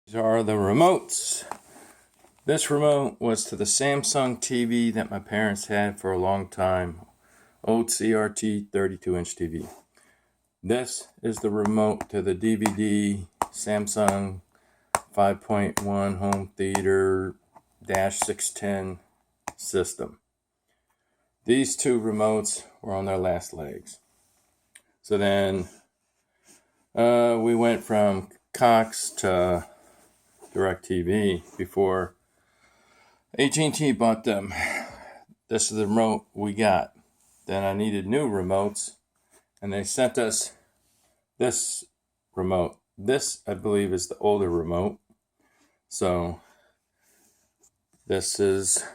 These are the remotes. This remote was to the Samsung TV that my parents had for a long time. Old CRT 32-inch TV. This is the remote to the DVD Samsung 5.1 home theater -610 system. These two remotes were on their last legs. So then we went from Cox to DirecTV before HT bought them. This is the remote we got. Then I needed new remotes, and they sent us this remote. This, I believe, is the older remote. So this is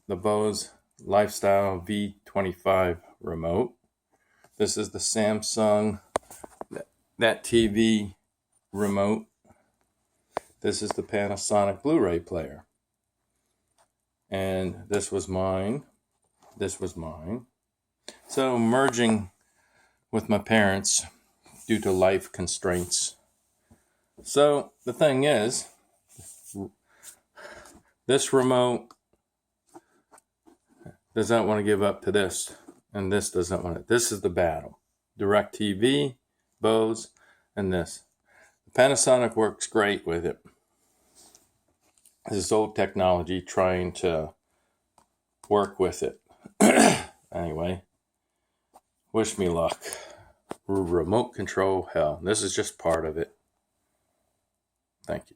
the Bose Lifestyle LV25 remote. This is the Samsung that TV remote. This is the Panasonic Blu-Ray player. And this was mine. This was mine. So merging with my parents due to life constraints. So the thing is, this remote does not want to give up to this, and this doesn't want it. This is the battle. DirecTV, Bose, and this. Panasonic works great with it. This old technology trying to work with it. Anyway, wish me luck. Remote control hell. This is just part of it. Thank you.